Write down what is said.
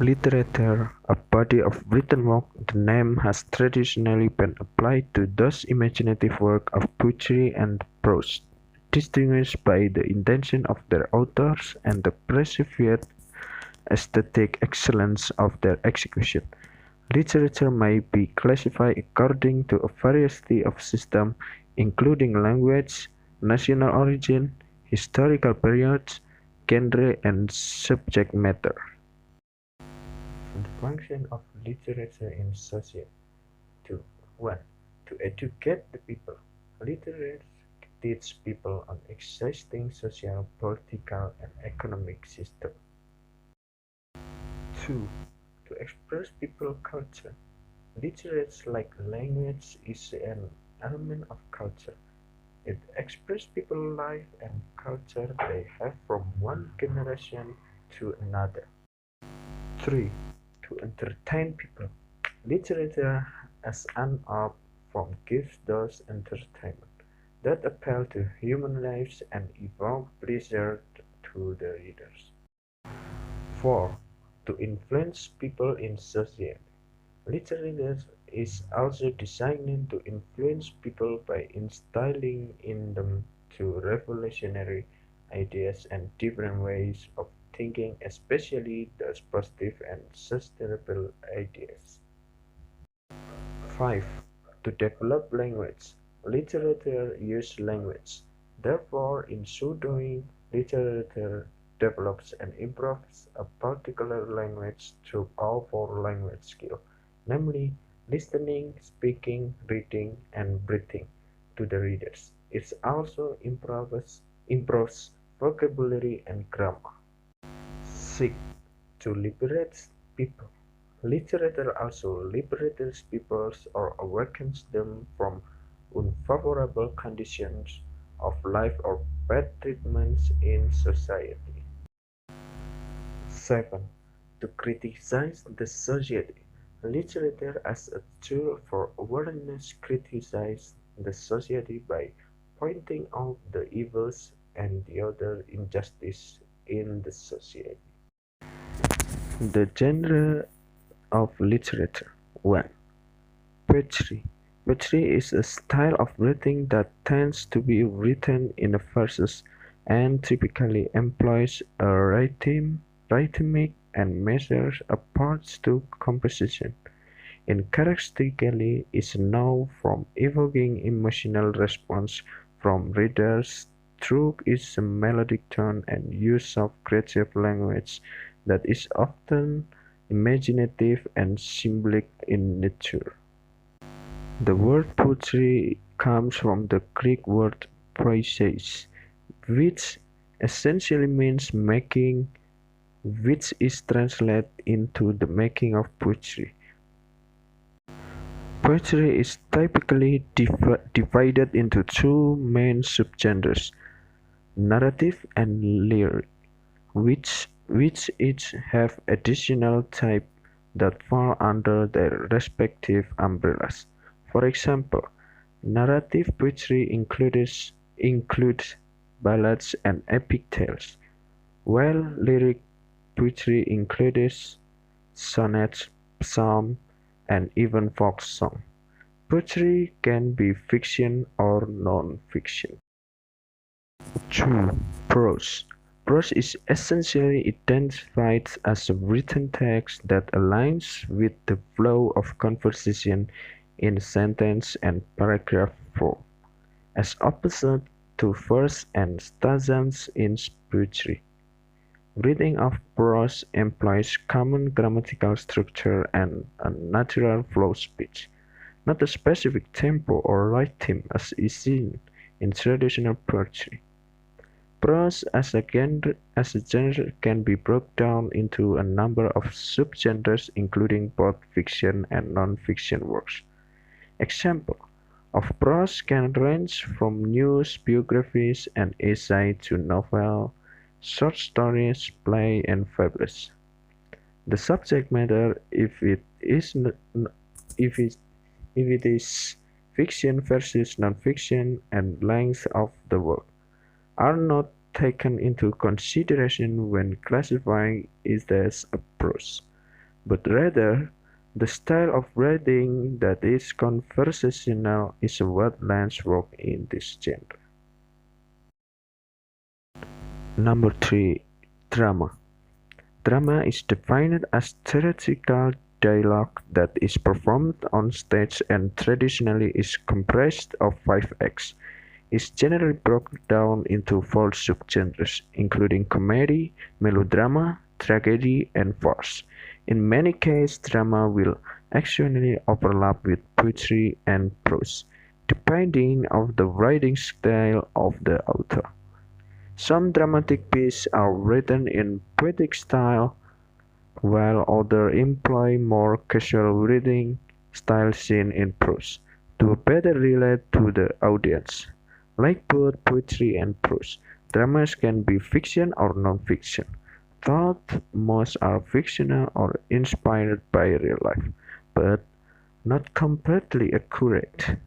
Literature, a body of written work, the name has traditionally been applied to those imaginative works of poetry and prose, distinguished by the intention of their authors and the perceived aesthetic excellence of their execution. Literature may be classified according to a variety of systems, including language, national origin, historical periods, genre, and subject matter. The function of literature in society. 2. 1. To educate the people. Literature teaches people on existing social, political, and economic systems. 2. To express people culture. Literature, like language, is an element of culture. It expresses people's life and culture they have from one generation to another. 3. To entertain people. Literature as an art form gives those entertainment that appeal to human lives and evoke pleasure to the readers. 4. To influence people in society. Literature is also designed to influence people by instilling in them two revolutionary ideas and different ways of thinking, especially those positive and sustainable ideas. 5. To develop language. Literature uses language. Therefore, in so doing, literature develops and improves a particular language through all four language skills, namely listening, speaking, reading, and breathing to the readers. It also improves vocabulary and grammar. 6. To liberate people. Literature also liberates people or awakens them from unfavorable conditions of life or bad treatments in society. 7. To criticize the society. Literature as a tool for awareness criticizes the society by pointing out the evils and the other injustice in the society. The genre of literature. 1. Poetry. Poetry is a style of writing that tends to be written in verses and typically employs a rhythmic and measured approach to composition. It characteristically is known for evoking emotional response from readers through its melodic tone and use of creative language that is often imaginative and symbolic in nature. The word poetry comes from the Greek word "poiesis", which essentially means making, which is translated into the making of poetry. Poetry is typically divided into two main subgenres, narrative and lyric, which each have additional types that fall under their respective umbrellas. For example, narrative poetry includes ballads and epic tales, while lyric poetry includes sonnets, psalms, and even folk songs. Poetry can be fiction or non-fiction. 2. Prose. Prose is essentially identified as a written text that aligns with the flow of conversation in sentence and paragraph form, as opposite to verse and stanzas in poetry. Reading of prose employs common grammatical structure and a natural flow speech, not a specific tempo or rhythm as is seen in traditional poetry. Prose as a genre can be broken down into a number of subgenres including both fiction and non-fiction works. Examples of prose can range from news, biographies, and essays to novels, short stories, plays, and fables. The subject matter, if it is fiction versus non-fiction, and length of the work, are not taken into consideration when classifying it as a prose. but rather the style of writing that is conversational is what lends work in this genre. Number 3. Drama. Drama is defined as theatrical dialogue that is performed on stage and traditionally is comprised of 5 acts. Is generally broken down into 4 subgenres, including comedy, melodrama, tragedy, and farce. In many cases, drama will actually overlap with poetry and prose, depending on the writing style of the author. Some dramatic pieces are written in poetic style, while others employ more casual reading style seen in prose, to better relate to the audience. Like both poetry and prose, dramas can be fiction or non-fiction, though most are fictional or inspired by real life, but not completely accurate.